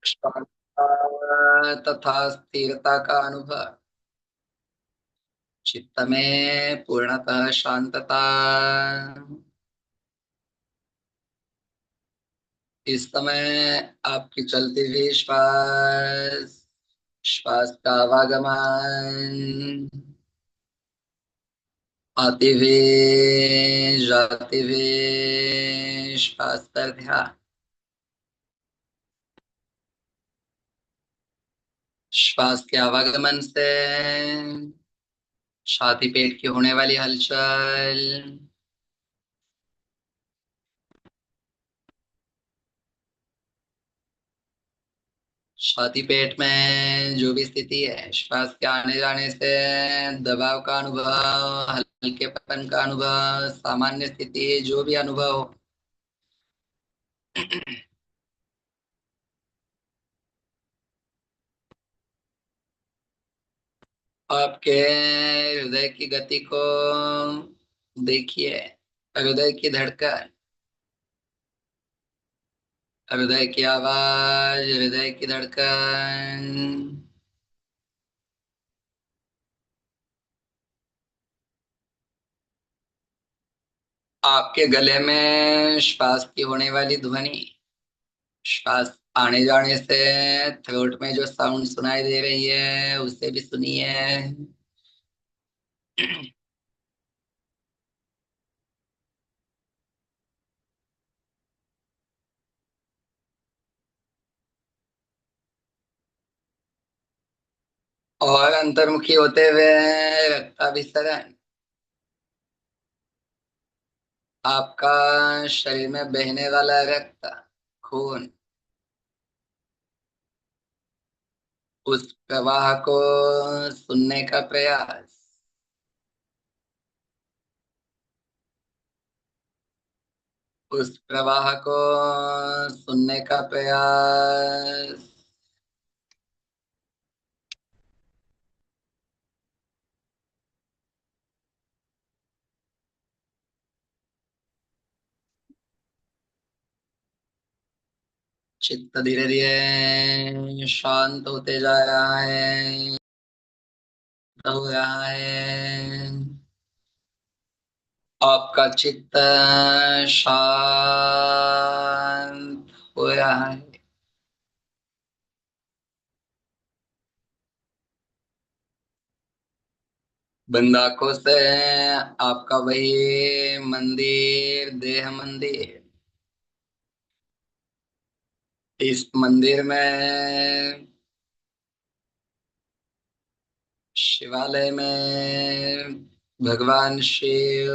शांतता तथा स्थिरता का अनुभव। चित्त में पूर्णतः शांतता। इस समय आपकी चलती हुई श्वास, श्वास का आवागमन, आते हुए जाते हुए श्वास पर ध्यान। श्वास के आवागमन से छाती पेट की होने वाली हलचल, छाती पेट में जो भी स्थिति है, श्वास के आने जाने से दबाव का अनुभव, हल्केपन का अनुभव, सामान्य स्थिति जो भी अनुभव हो, आपके हृदय की गति को देखिए। हृदय की धड़कन, हृदय की आवाज, हृदय की धड़कन। आपके गले में श्वास की होने वाली ध्वनि, श्वास आने जाने से थ्रोट में जो साउंड सुनाई दे रही है उसे भी सुनिए। और अंतर्मुखी होते हुए रक्ताभिसरण, आपका शरीर में बहने वाला रक्त, खून, उस प्रवाह को सुनने का प्रयास। उस प्रवाह को सुनने का प्रयास। चित्त धीरे धीरे शांत होते जा रहा है, हो रहा है। आपका चित्त शांत हो रहा है। बंद आंखों से आपका वही मंदिर, देह मंदिर, इस मंदिर में, शिवालय में भगवान शिव,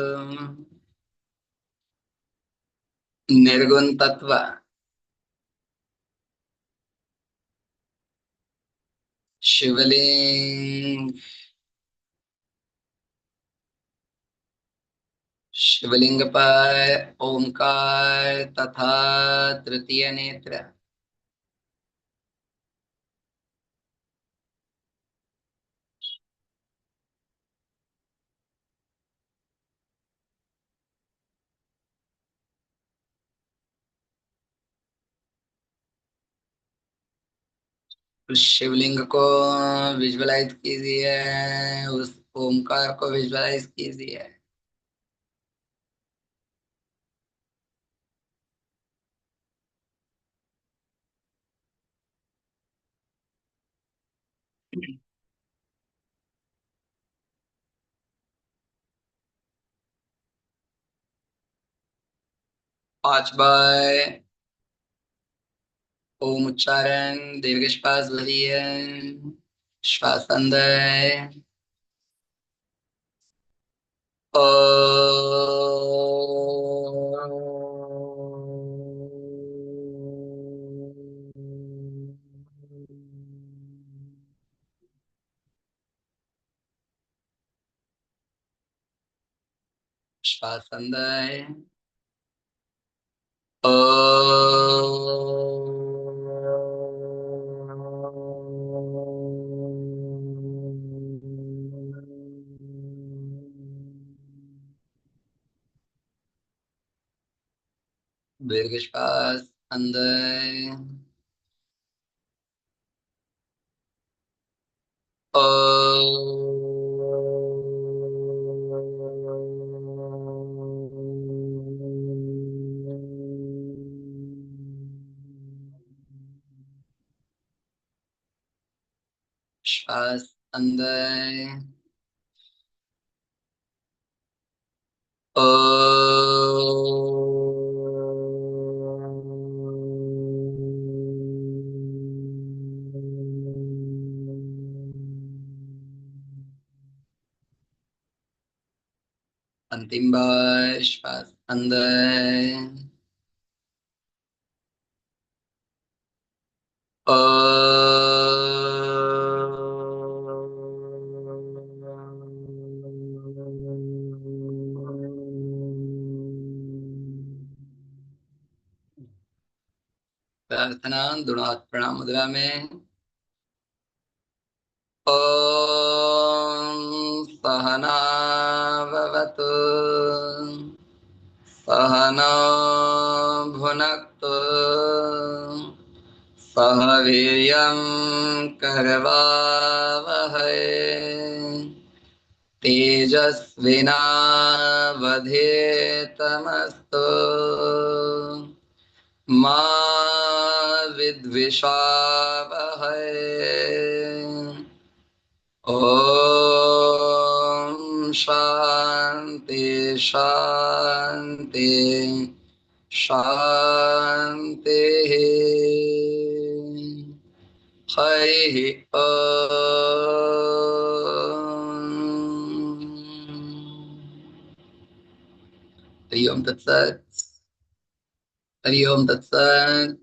निर्गुण तत्व, शिवलिंग, शिवलिंग पर ओमकार तथा तृतीय नेत्र। उस शिवलिंग को विजुअलाइज कीजिए, उस ओमकार को विजुअलाइज कीजिए। पांच बार ओम उच्चारण, दीर्घ श्वास भरिए। श्वास अंदर, ओ, श्वास अंदर, ओ, दीर्घ श्वास अंदर, श्वास अंदर। ओ। अंतिम बार श्वास अंदर। ओ। प्रार्थना दोनों प्रणाम मुद्रा में। ओम सहना भवतु सहना भुनक्तु सह वीर्यं करवावहै तेजस्विनावधीतमस्तु मा विद्विषावहै। ओम शांति शांति शांति। हरि ओम। हरि ओम तत्सत। हरि ओम तत्सत।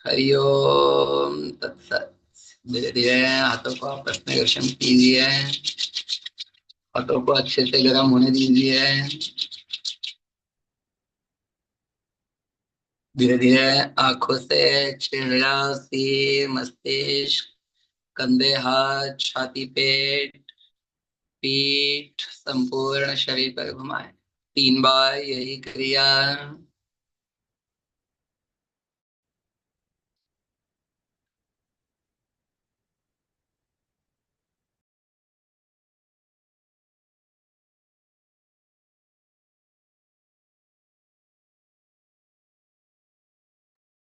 हरि ओम तत्सत। धीरे धीरे हाथों को आपस में घर्षण कीजिए। हाथों को अच्छे से गर्म होने दीजिए। धीरे धीरे आंखों से चेहरा, सिर, मस्तिष्क, कंधे, हाथ, छाती, पेट, पीठ, संपूर्ण शरीर पर घुमाएं। 3 बार यही क्रिया।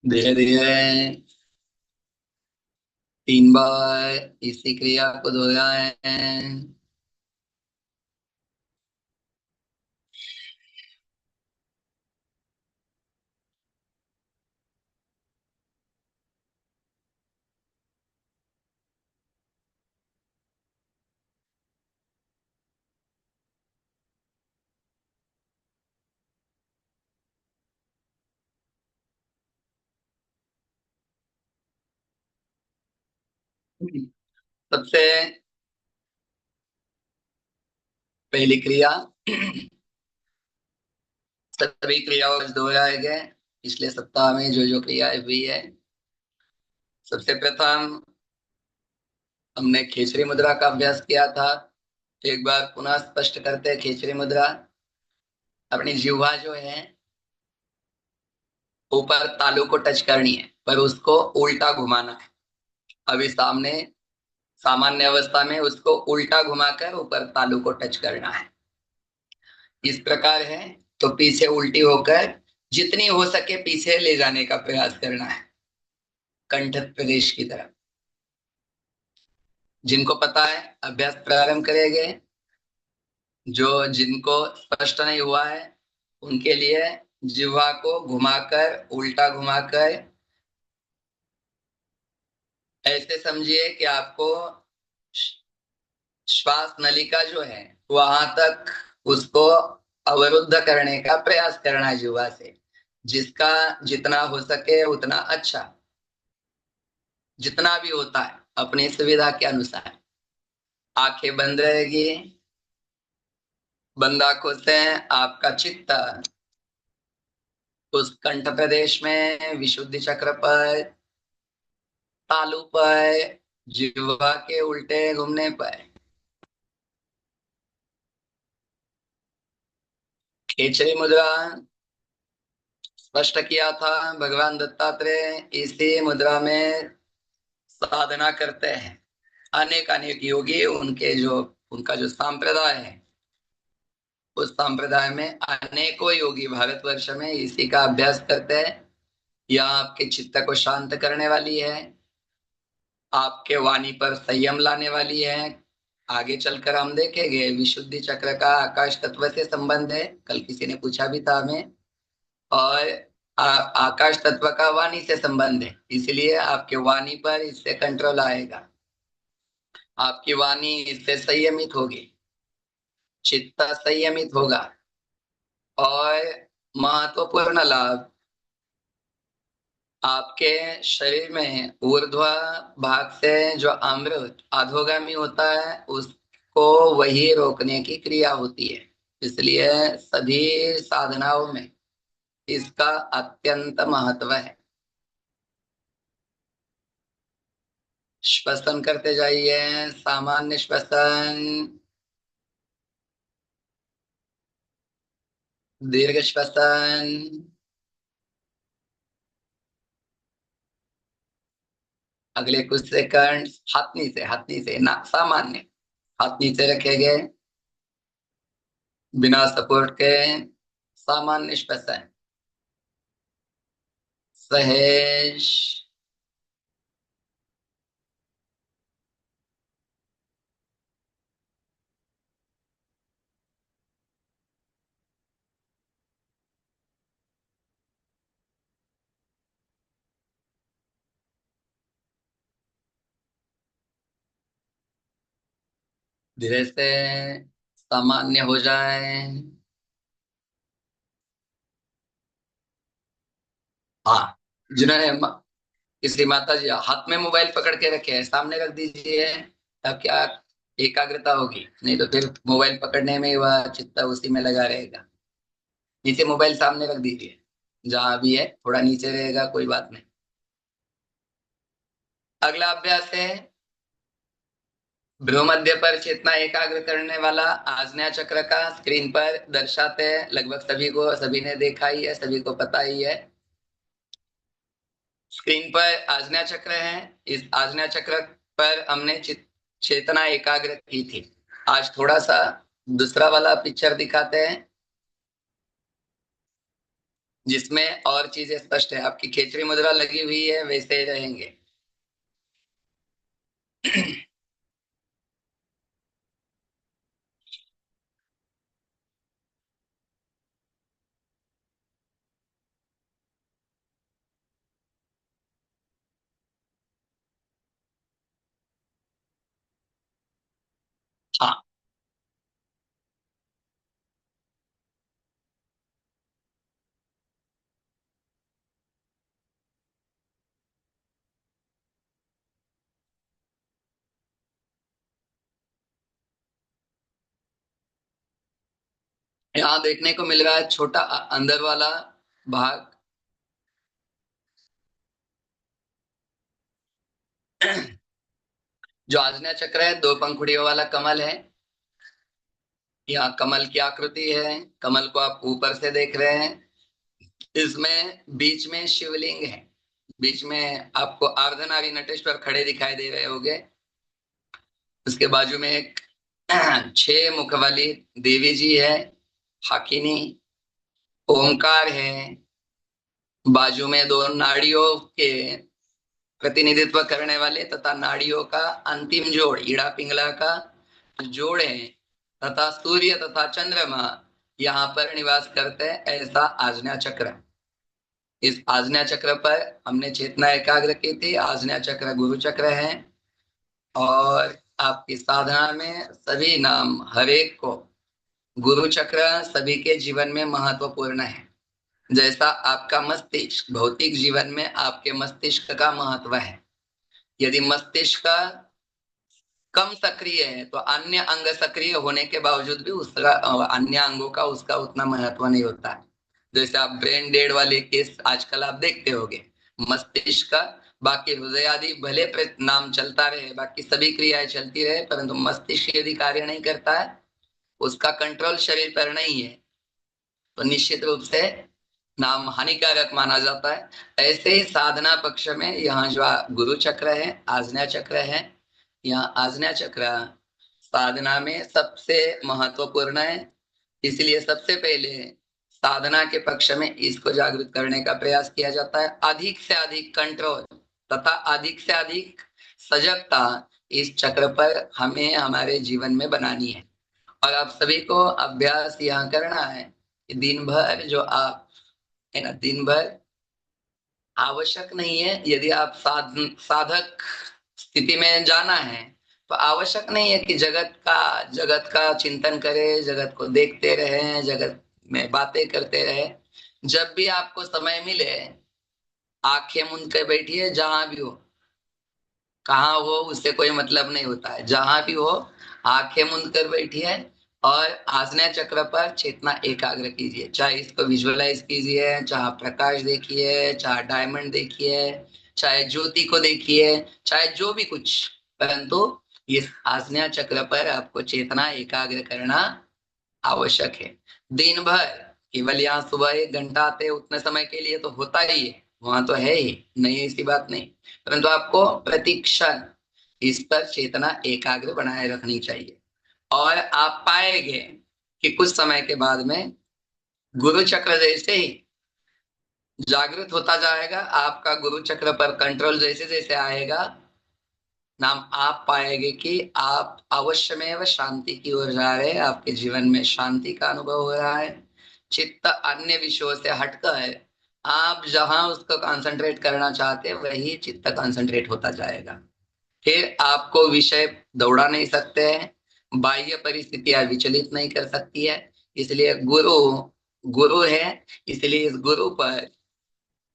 धीरे धीरे 3 बार इसी क्रिया को दोहराएं। सबसे पहली क्रिया सभी क्रियाओं को दोहराए गए। पिछले सप्ताह में जो जो क्रियाएं हुई है, सबसे प्रथम हमने खेचरी मुद्रा का अभ्यास किया था। एक बार पुनः स्पष्ट करते हैं। खेचरी मुद्रा, अपनी जिह्वा जो है ऊपर तालू को टच करनी है, पर उसको उल्टा घुमाना है। अभी सामने सामान्य अवस्था में उसको उल्टा घुमाकर ऊपर तालू को टच करना है। इस प्रकार है तो पीछे उल्टी होकर जितनी हो सके पीछे ले जाने का प्रयास करना है, कंठ प्रदेश की तरफ। जिनको पता है अभ्यास प्रारंभ करेंगे। जो जिनको स्पष्ट नहीं हुआ है उनके लिए जिह्वा को घुमाकर, उल्टा घुमाकर ऐसे समझिए कि आपको श्वास नलिका जो है वहां तक उसको अवरुद्ध करने का प्रयास करना है जिह्वा से। जिसका जितना हो सके उतना अच्छा, जितना भी होता है अपनी सुविधा के अनुसार। आंखें बंद रहेगी। बंद आंखों से आपका चित्त उस कंठ प्रदेश में, विशुद्धि चक्र पर, तालु पर, जिह्वा के उल्टे घूमने पर। खेचरी मुद्रा स्पष्ट किया था। भगवान दत्तात्रेय इसी मुद्रा में साधना करते हैं। अनेक अनेक योगी उनके जो उनका जो संप्रदाय है, उस संप्रदाय में अनेकों योगी भारतवर्ष में इसी का अभ्यास करते हैं। यह आपके चित्त को शांत करने वाली है, आपके वाणी पर संयम लाने वाली है। आगे चलकर हम देखेंगे विशुद्धि चक्र का आकाश तत्व से संबंध है, कल किसी ने पूछा भी था हमें। और आकाश तत्व का वाणी से संबंध है, इसलिए आपके वाणी पर इससे कंट्रोल आएगा, आपकी वाणी इससे संयमित होगी, चित्त संयमित होगा। और महत्वपूर्ण लाभ, आपके शरीर में ऊर्ध्व भाग से जो अमृत अधोगामी होता है उसको वही रोकने की क्रिया होती है। इसलिए सभी साधनाओं में इसका अत्यंत महत्व है। श्वसन करते जाइए, सामान्य श्वसन, दीर्घ श्वसन, अगले कुछ सेकंड हाथ नीचे ना, सामान्य हाथ नीचे रखे गए बिना सपोर्ट के, सामान्य श्वसन, सहेज, धीरे से सामान्य हो जाए। हाँ, जिन्होंने किसी माता जी हाथ में मोबाइल पकड़ के रखे हैं, सामने रख दीजिए, तब क्या एकाग्रता होगी, नहीं तो फिर मोबाइल पकड़ने में वह चित्त उसी में लगा रहेगा। नीचे मोबाइल सामने रख दीजिए, जहां भी है थोड़ा नीचे रहेगा, कोई बात नहीं। अगला अभ्यास है भ्रूमध्य पर चेतना एकाग्र करने वाला आज्ञा चक्र का, स्क्रीन पर दर्शाते हैं, लगभग सभी को, सभी ने देखा ही है, सभी को पता ही है। स्क्रीन पर आज्ञा चक्र है, इस आज्ञा चक्र पर हमने चेतना एकाग्र की थी। आज थोड़ा सा दूसरा वाला पिक्चर दिखाते हैं जिसमें और चीजें स्पष्ट है। आपकी खेचरी मुद्रा लगी हुई है, वैसे ही रहेंगे। हाँ, यहाँ देखने को मिल रहा है छोटा अंदर वाला भाग। जो आज्ञा चक्र है, दो पंखुड़ियों वाला कमल है। यहाँ कमल की आकृति है, कमल को आप ऊपर से देख रहे हैं। इसमें बीच में शिवलिंग है, बीच में आपको अर्धनारी नटेश्वर खड़े दिखाई दे रहे होंगे। उसके बाजू में एक 6 मुख वाली देवी जी है, हाकिनी। ओंकार है, बाजू में दो नाड़ियों के प्रतिनिधित्व करने वाले तथा नाड़ियों का अंतिम जोड़, ईड़ा पिंगला का जोड़ है, तथा सूर्य तथा चंद्रमा यहाँ पर निवास करते हैं, ऐसा आज्ञा चक्र। इस आज्ञा चक्र पर हमने चेतना एकाग्र की थी। आज्ञा चक्र गुरु चक्र है, और आपकी साधना में सभी नाम हर एक को, गुरु चक्र सभी के जीवन में महत्वपूर्ण है। जैसा आपका मस्तिष्क भौतिक जीवन में आपके मस्तिष्क का महत्व है, यदि मस्तिष्क कम सक्रिय है तो अन्य अंग सक्रिय होने के बावजूद भी उसका अन्य अंगों का उसका उतना महत्व नहीं होता है। जैसे आप ब्रेन डेड वाले केस आजकल आप देखते होंगे, मस्तिष्क का बाकी हृदय आदि भले नाम चलता रहे, बाकी सभी क्रियाएं चलती रहे, परंतु मस्तिष्क यदि कार्य नहीं करता है, उसका कंट्रोल शरीर पर नहीं है, तो निश्चित रूप से नाम हानिकारक माना जाता है। ऐसे ही साधना पक्ष में यहाँ जो गुरु चक्र है, आज्ञा चक्र है, यहाँ आज्ञा चक्र साधना में सबसे महत्वपूर्ण है। इसलिए सबसे पहले साधना के पक्ष में इसको जागृत करने का प्रयास किया जाता है। अधिक से अधिक कंट्रोल तथा अधिक से अधिक सजगता इस चक्र पर हमें हमारे जीवन में बनानी है। और आप सभी को अभ्यास यहाँ करना है कि दिन भर जो आप है ना, दिन भर आवश्यक नहीं है। यदि आप साधक स्थिति में जाना है तो आवश्यक नहीं है कि जगत का चिंतन करें, जगत को देखते रहे, जगत में बातें करते रहे। जब भी आपको समय मिले आंखें मूंद के बैठिए, जहां भी हो, कहाँ हो उससे कोई मतलब नहीं होता है। जहां भी हो आंखें मूंद कर बैठिए और आसना चक्र पर चेतना एकाग्र कीजिए। चाहे इसको विजुअलाइज कीजिए, चाहे प्रकाश देखिए, चाहे डायमंड देखिए, चाहे ज्योति को देखिए, चाहे जो भी कुछ, परंतु इस आसना चक्र पर आपको चेतना एकाग्र करना आवश्यक है। दिन भर केवल यहाँ सुबह 1 घंटा आते हैं, उतने समय के लिए तो होता ही है, वहां तो है ही नहीं, ऐसी बात नहीं। परंतु आपको प्रतिक्षण इस पर चेतना एकाग्र बनाए रखनी चाहिए। और आप पाएंगे कि कुछ समय के बाद में गुरु चक्र जैसे ही जागृत होता जाएगा, आपका गुरु चक्र पर कंट्रोल जैसे जैसे आएगा, नाम आप पाएंगे कि आप अवश्य में वह शांति की ओर जा रहे हैं। आपके जीवन में शांति का अनुभव हो रहा है। चित्त अन्य विषयों से हटकर आप जहां उसको कंसंट्रेट करना चाहते हैं वही चित्त कंसंट्रेट होता जाएगा। फिर आपको विषय दौड़ा नहीं सकते हैं, बाह्य परिस्थितियां विचलित नहीं कर सकती है। इसलिए गुरु गुरु है। इसलिए इस गुरु पर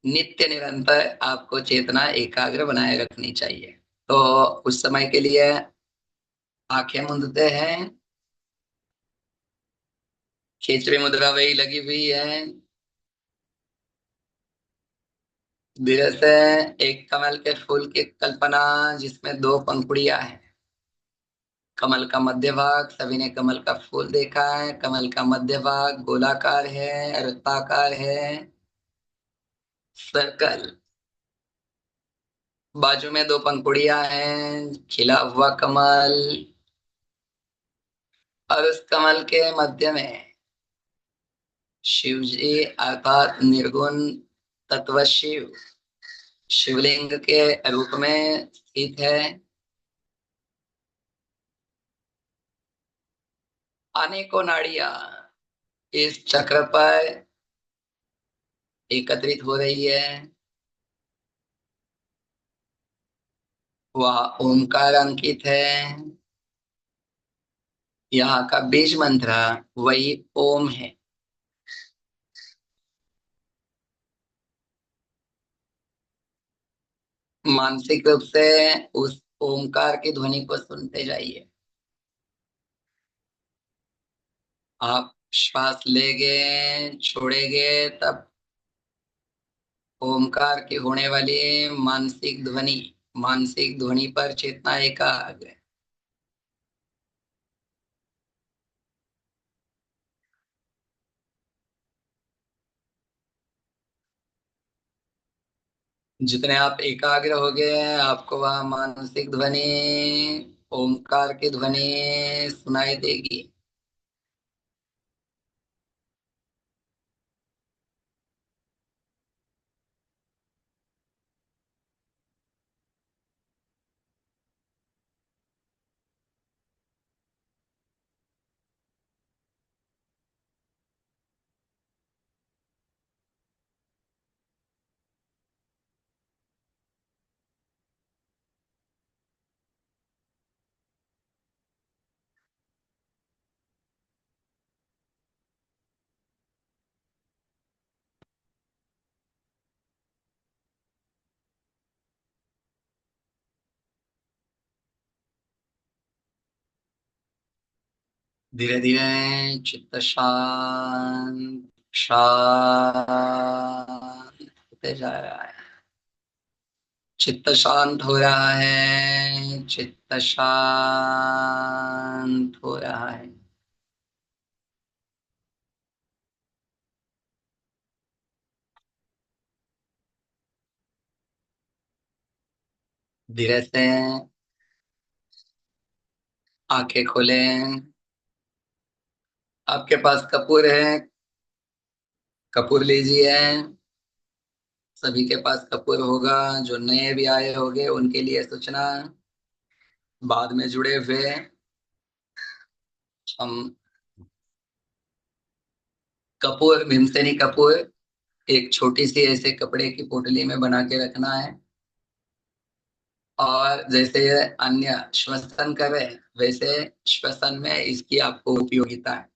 नित्य निरंतर आपको चेतना एकाग्र बनाए रखनी चाहिए। तो उस समय के लिए आंखें मूंदते हैं, खींचड़ी मुद्रा वही लगी हुई है। धीरे से एक कमल के फूल की कल्पना, जिसमें 2 पंखुड़ियां हैं। कमल का मध्य भाग, सभी ने कमल का फूल देखा है। कमल का मध्य भाग गोलाकार है, वृत्ताकार है, सर्कल। बाजू में 2 पंखुड़ियां हैं, खिला हुआ कमल। और उस कमल के मध्य में शिव जी अर्थात निर्गुण तत्व शिव, शिवलिंग के रूप में स्थित है। अनेकों नाड़ियां इस चक्र पर एकत्रित हो रही है। वह ओमकार अंकित है। यहाँ का बीज मंत्र वही ओम है। मानसिक रूप से उस ओमकार की ध्वनि को सुनते जाइए। आप श्वास लेंगे, छोड़ेंगे, तब ओमकार की होने वाली मानसिक ध्वनि पर चेतना एकाग्र। जितने आप एकाग्र हो गए हैं, आपको वह मानसिक ध्वनि, ओमकार की ध्वनि सुनाई देगी। धीरे धीरे चित्त शांत शांत होते जा रहा है। चित्त शांत हो रहा है, चित्त शांत हो रहा है। धीरे से आंखें खोलें। आपके पास कपूर है, कपूर लीजिए। सभी के पास कपूर होगा। जो नए भी आए होंगे उनके लिए सूचना, बाद में जुड़े हुए हम। कपूर, भीमसेनी कपूर एक छोटी सी ऐसे कपड़े की पोटली में बना के रखना है। और जैसे ये अन्य श्वसन करे, वैसे श्वसन में इसकी आपको उपयोगिता है।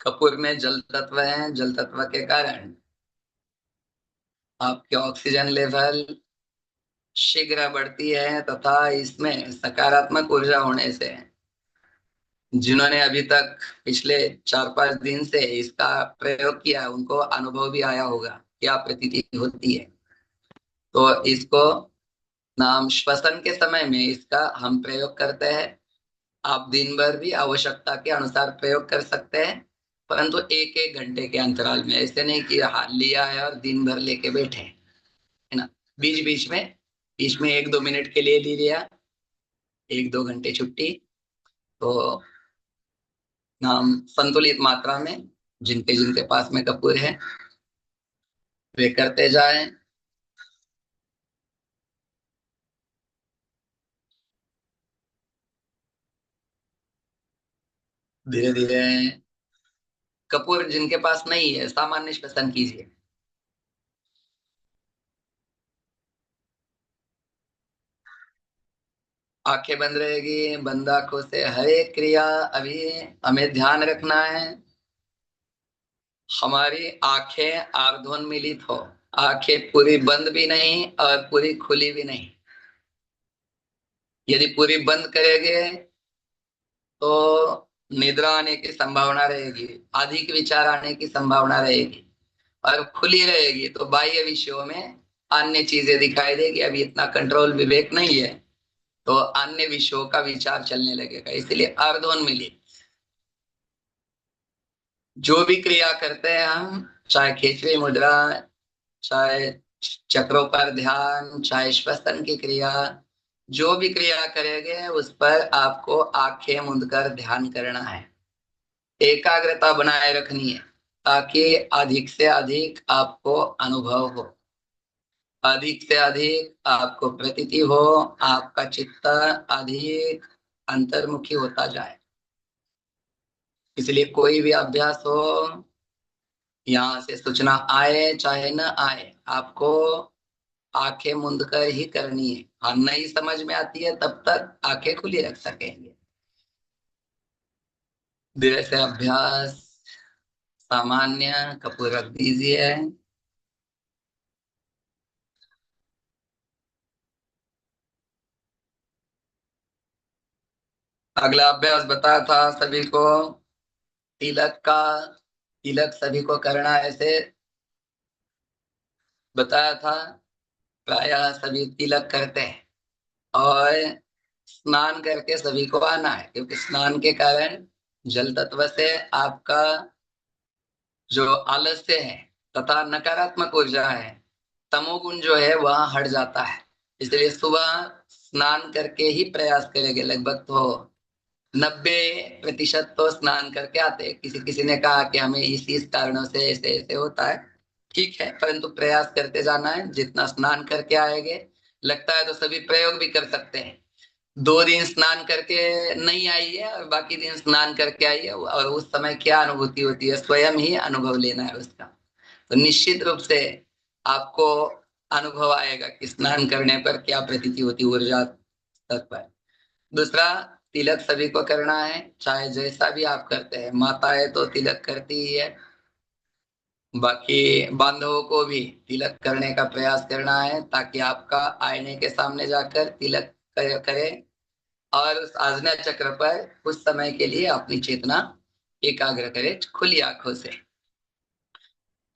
कपूर में जल तत्व है, जल तत्व के कारण आपके ऑक्सीजन लेवल शीघ्र बढ़ती है, तथा इसमें सकारात्मक ऊर्जा होने से जिन्होंने अभी तक पिछले 4-5 दिन से इसका प्रयोग किया उनको अनुभव भी आया होगा, क्या प्रतीति होती है। तो इसको नाम श्वसन के समय में इसका हम प्रयोग करते हैं। आप दिन भर भी आवश्यकता के अनुसार प्रयोग कर सकते हैं, परंतु 1-1 घंटे के अंतराल में। ऐसे नहीं कि हाथ लिया है और दिन भर लेके बैठे, है ना। बीच में 1-2 मिनट के लिए ले लिया, 1-2 घंटे छुट्टी। तो नाम संतुलित मात्रा में जिनके जिनके पास में कपूर है वे करते जाएं। धीरे धीरे। कपूर जिनके पास नहीं है सामान्य श्वसन कीजिए। आंखें बंद रहेगी, बंद आंखों से हर एक क्रिया अभी हमें ध्यान रखना है। हमारी आंखें अर्धोन्मीलित हो, आंखें पूरी बंद भी नहीं और पूरी खुली भी नहीं। यदि पूरी बंद करेंगे तो निद्रा आने की संभावना रहेगी, अधिक विचार आने की संभावना रहेगी। और खुली रहेगी तो बाह्य विषयों में अन्य चीजें दिखाई देगी। अभी इतना कंट्रोल विवेक नहीं है, तो अन्य विषयों का विचार चलने लगेगा। इसलिए अर्धोन्मीलित जो भी क्रिया करते हैं हम, चाहे खींचवी मुद्रा, चाहे चक्रों पर ध्यान, चाहे श्वसन की क्रिया, जो भी क्रिया करेंगे उस पर आपको आंखें मूंद कर ध्यान करना है। एकाग्रता बनाए रखनी है ताकि अधिक से अधिक आपको अनुभव हो, अधिक से अधिक आपको प्रतीति हो, आपका चित्त अधिक अंतर्मुखी होता जाए। इसलिए कोई भी अभ्यास हो, यहाँ से सूचना आए चाहे न आए, आपको आंखें मूंद कर ही करनी है। और नहीं समझ में आती है तब तक आंखें खुली रख सकेंगे। धीरे से अभ्यास सामान्य। कपूर रख दीजिए। अगला अभ्यास बताया था सभी को, तिलक का। तिलक सभी को करना है ऐसे बताया था। प्रायः सभी तिलक करते हैं और स्नान करके सभी को आना है, क्योंकि स्नान के कारण जल तत्व से आपका जो आलस्य है तथा नकारात्मक ऊर्जा है, तमोगुण जो है वह हट जाता है। इसलिए सुबह स्नान करके ही प्रयास करेंगे। लगभग तो 90% तो स्नान करके आते हैं। किसी किसी ने कहा कि हमें इस कारणों से ऐसे ऐसे होता है, ठीक है, परंतु प्रयास करते जाना है। जितना स्नान करके आएंगे, लगता है तो सभी प्रयोग भी कर सकते हैं। 2 दिन स्नान करके नहीं आई है और बाकी दिन स्नान करके आई है, और उस समय क्या अनुभूति होती है स्वयं ही अनुभव लेना है उसका। तो निश्चित रूप से आपको अनुभव आएगा कि स्नान करने पर क्या प्रतीति होती है ऊर्जा स्तर पर। दूसरा, तिलक सभी को करना है, चाहे जैसा भी आप करते हैं। माताएं तो तिलक करती ही है, बाकी बांधवों को भी तिलक करने का प्रयास करना है, ताकि आपका आईने के सामने जाकर तिलक करें और उस आज्ञा चक्र पर कुछ समय के लिए अपनी चेतना एकाग्र करें खुली आंखों से।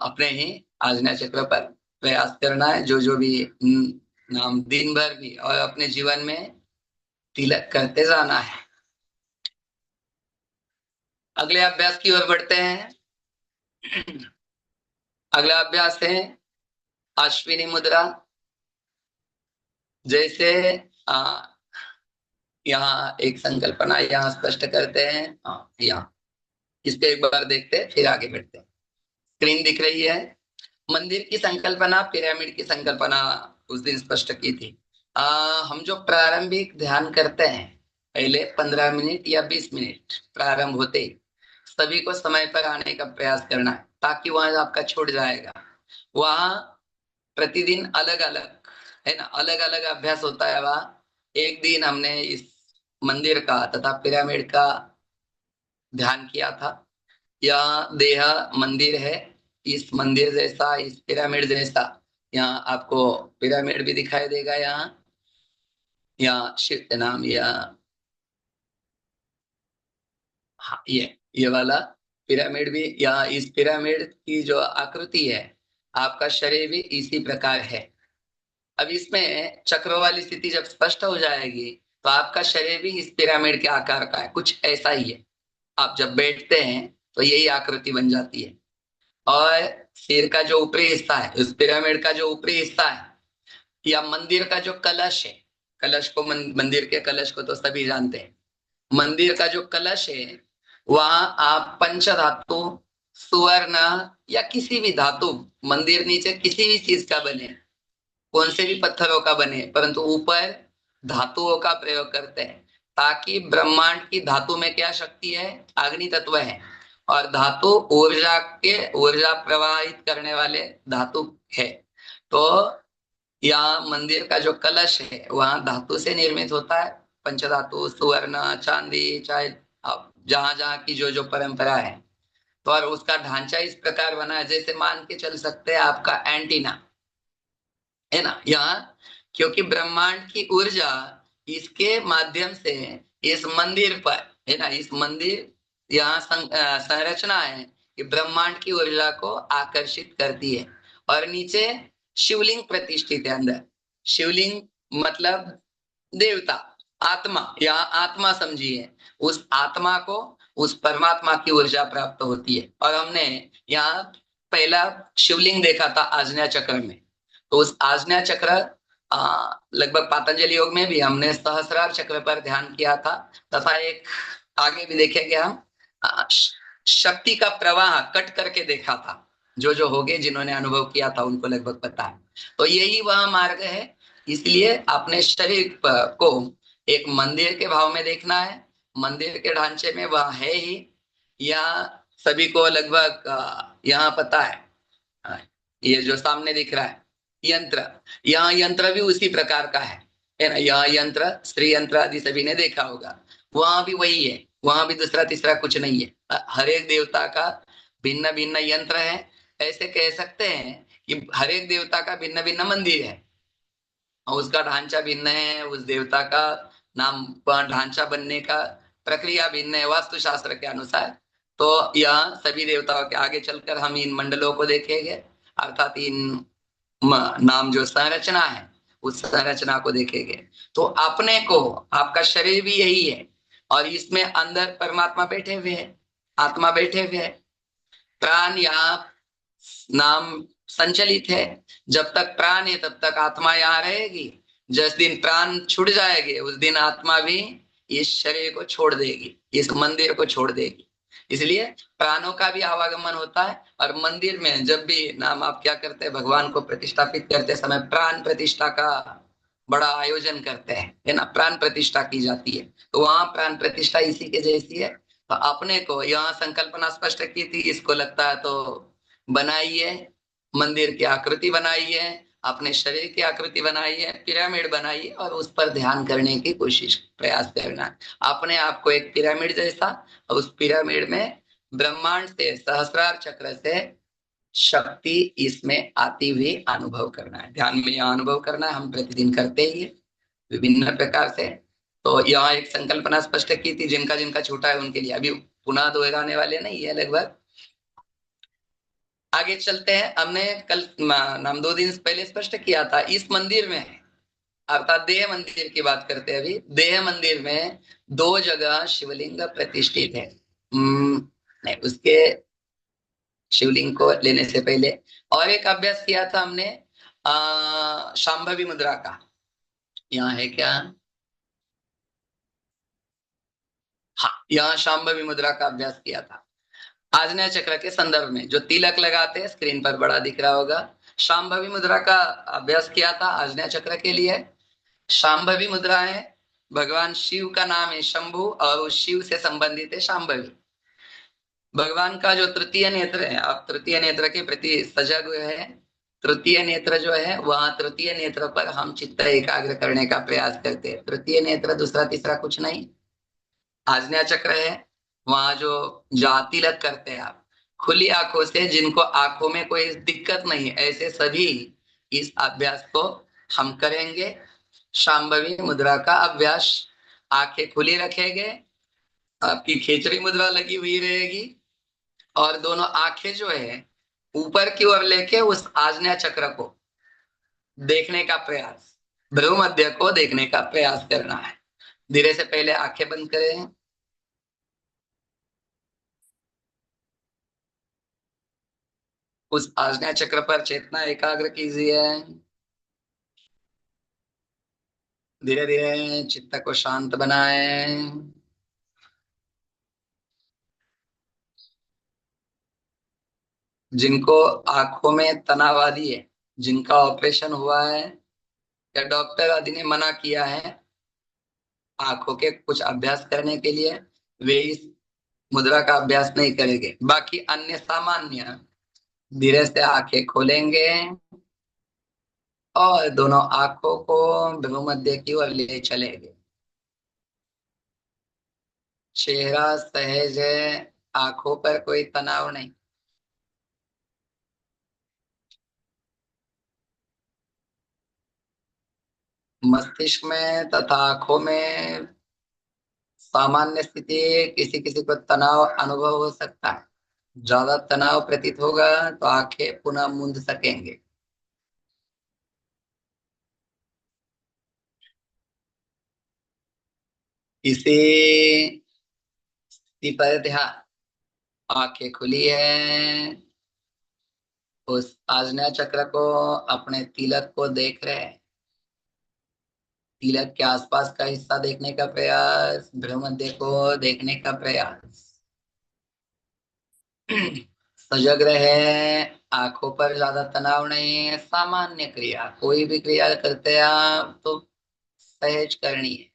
अपने ही आज्ञा चक्र पर प्रयास करना है। जो जो भी नाम दिन भर भी और अपने जीवन में तिलक करते जाना है। अगले अभ्यास की ओर बढ़ते हैं। अगला अभ्यास है अश्विनी मुद्रा। जैसे यहाँ एक संकल्पना यहाँ स्पष्ट करते हैं। हाँ, यहाँ इस पे एक बार देखते हैं फिर आगे बढ़ते हैं। स्क्रीन दिख रही है। मंदिर की संकल्पना, पिरामिड की संकल्पना उस दिन स्पष्ट की थी। हम जो प्रारंभिक ध्यान करते हैं, पहले 15 मिनट या 20 मिनट प्रारंभ होते ही सभी को समय पर आने का प्रयास करना है, ताकि वहां आपका छूट जाएगा। वहां प्रतिदिन अलग अलग, है ना, अलग अलग अभ्यास होता है वहां। एक दिन हमने इस मंदिर का तथा पिरामिड का ध्यान किया था। यह देह मंदिर है। इस मंदिर जैसा, इस पिरामिड जैसा यहाँ आपको पिरामिड भी दिखाई देगा। यहाँ शिव के नाम, या हाँ, ये वाला पिरामिड भी, यहाँ इस पिरामिड की जो आकृति है, आपका शरीर भी इसी प्रकार है। अब इसमें चक्रों वाली स्थिति जब स्पष्ट हो जाएगी तो आपका शरीर भी इस पिरामिड के आकार का है, कुछ ऐसा ही है। आप जब बैठते हैं तो यही आकृति बन जाती है। और सिर का जो ऊपरी हिस्सा है, उस पिरामिड का जो ऊपरी हिस्सा है, या मंदिर का जो कलश है, कलश को मंदिर के कलश को तो सभी जानते हैं। मंदिर का जो कलश है, वहां आप पंच धातु, सुवर्ण या किसी भी धातु, मंदिर नीचे किसी भी चीज का बने, कौन से भी पत्थरों का बने, परंतु ऊपर धातुओं का प्रयोग करते हैं, ताकि ब्रह्मांड की धातु में क्या शक्ति है, अग्नि तत्व है। और धातु ऊर्जा प्रवाहित करने वाले धातु है। तो यहाँ मंदिर का जो कलश है वहां धातु से निर्मित होता है, पंचधातु, सुवर्ण, चांदी, चाहे अब जहां जहां की जो जो परंपरा है। तो और उसका ढांचा इस प्रकार बना है, जैसे मान के चल सकते हैं आपका एंटीना, है ना। यहाँ क्योंकि ब्रह्मांड की ऊर्जा इसके माध्यम से इस मंदिर पर, है ना, इस मंदिर यहाँ संरचना है कि ब्रह्मांड की ऊर्जा को आकर्षित करती है। और नीचे शिवलिंग प्रतिष्ठित है अंदर। शिवलिंग मतलब देवता, आत्मा, यहाँ आत्मा समझिए। उस आत्मा को उस परमात्मा की ऊर्जा प्राप्त होती है। और हमने यहाँ पहला शिवलिंग देखा था आज्ञा चक्र में। तो उस आज्ञा चक्र, लगभग पातंजलि योग में भी हमने सहस्रार चक्र पर ध्यान किया था, तथा एक आगे भी देखेंगे हम, शक्ति का प्रवाह कट करके देखा था। जो जो हो गए, जिन्होंने अनुभव किया था उनको लगभग पता है। तो यही वह मार्ग है। इसलिए अपने शरीर को एक मंदिर के भाव में देखना है। मंदिर के ढांचे में वह है ही, या सभी को लगभग यहाँ पता है। ये जो सामने दिख रहा है यंत्र, यहाँ यंत्र भी उसी प्रकार का है ना। यहाँ यंत्र, श्री यंत्र आदि सभी ने देखा होगा। वहां भी वही है, वहां भी दूसरा तीसरा कुछ नहीं है। हर एक देवता का भिन्न भिन्न यंत्र है। ऐसे कह सकते हैं कि हर एक देवता का भिन्न भिन्न मंदिर है, और उसका ढांचा भिन्न है। उस देवता का नाम, ढांचा बनने का प्रक्रिया भिन्न है वास्तुशास्त्र के अनुसार। तो यह सभी देवताओं के आगे चलकर हम इन मंडलों को देखेंगे, अर्थात इन नाम जो संरचना है उस संरचना को देखेंगे। तो अपने को, आपका शरीर भी यही है, और इसमें अंदर परमात्मा बैठे हुए हैं, आत्मा बैठे हुए हैं। प्राण यहाँ नाम संचलित है। जब तक प्राण है तब तक आत्मा यहाँ रहेगी। जिस दिन प्राण छूट जाएंगे उस दिन आत्मा भी इस शरीर को छोड़ देगी, इस मंदिर को छोड़ देगी। इसलिए प्राणों का भी आवागमन होता है। और मंदिर में जब भी नाम आप क्या करते हैं, भगवान को प्रतिष्ठापित करते समय प्राण प्रतिष्ठा का बड़ा आयोजन करते हैं, है ना, प्राण प्रतिष्ठा की जाती है। तो वहां प्राण प्रतिष्ठा इसी के जैसी है। तो अपने को यहाँ संकल्पना स्पष्ट की थी, इसको लगता है तो बनाइए, मंदिर की आकृति बनाइए, अपने शरीर की आकृति बनाइए, पिरामिड बनाइए, और उस पर ध्यान करने की कोशिश, प्रयास करना है अपने आप को एक पिरामिड जैसा। और उस पिरामिड में ब्रह्मांड से, सहस्रार चक्र से शक्ति इसमें आती हुई अनुभव करना है, ध्यान में यह अनुभव करना है। हम प्रतिदिन करते ही है विभिन्न प्रकार से। तो यहाँ एक संकल्पना स्पष्ट की थी, जिनका जिनका छूटा है उनके लिए अभी पुनः दोहराने वाले नहीं है लगभग। आगे चलते हैं। हमने कल नाम 2 दिन पहले स्पष्ट किया था, इस मंदिर में, अर्थात देह मंदिर की बात करते हैं अभी। देह मंदिर में 2 जगह शिवलिंग प्रतिष्ठित है। नहीं, उसके शिवलिंग को लेने से पहले और एक अभ्यास किया था हमने, शांभवी मुद्रा का। यहाँ है क्या, यहाँ शांभवी मुद्रा का अभ्यास किया था। आज्ञा चक्र के संदर्भ में जो तिलक लगाते हैं, स्क्रीन पर बड़ा दिख रहा होगा, शांभवी मुद्रा का अभ्यास किया था आज्ञा चक्र के लिए। शांभवी मुद्रा है, भगवान शिव का नाम है शंभु, और उस शिव से संबंधित है शांभवी। भगवान का जो तृतीय नेत्र है, आप तृतीय नेत्र के प्रति सजग है। तृतीय नेत्र जो है, वहां तृतीय नेत्र पर हम चित्त एकाग्र करने का प्रयास करते हैं। तृतीय नेत्र दूसरा तीसरा कुछ नहीं, आज्ञा चक्र है। वहां जो तिलक करते हैं आप, खुली आंखों से, जिनको आंखों में कोई दिक्कत नहीं है, ऐसे सभी इस अभ्यास को हम करेंगे। शांभवी मुद्रा का अभ्यास, आंखें खुली रखेंगे, आपकी खेचरी मुद्रा लगी हुई रहेगी, और दोनों आंखें जो है ऊपर की ओर लेके उस आज्ञा चक्र को देखने का प्रयास, भ्रू मध्य को देखने का प्रयास करना है। धीरे से पहले आंखें बंद करें, उस आज्ञा चक्र पर चेतना एकाग्र कीजिए। धीरे धीरे चित्त को शांत बनाएं। जिनको आंखों में तनाव आदि है, जिनका ऑपरेशन हुआ है या डॉक्टर आदि ने मना किया है आंखों के कुछ अभ्यास करने के लिए, वे इस मुद्रा का अभ्यास नहीं करेंगे। बाकी अन्य सामान्य धीरे से आंखें खोलेंगे और दोनों आंखों को भ्रूमध्य की ओर ले चलेंगे। चेहरा सहज है, आंखों पर कोई तनाव नहीं। मस्तिष्क में तथा आंखों में सामान्य स्थिति, किसी किसी को तनाव अनुभव हो सकता है। ज्यादा तनाव प्रतीत होगा तो आंखें पुनः मूंद सकेंगे। इसी स्थिति पर ध्यान, आंखें खुली है, उस आज्ञा चक्र को, अपने तिलक को देख रहे हैं। तिलक के आसपास का हिस्सा देखने का प्रयास, भ्रूमध्य को देखने का प्रयास। सजग रहे, आंखों पर ज्यादा तनाव नहीं है। सामान्य क्रिया, कोई भी क्रिया करते हैं आप तो सहज करनी है,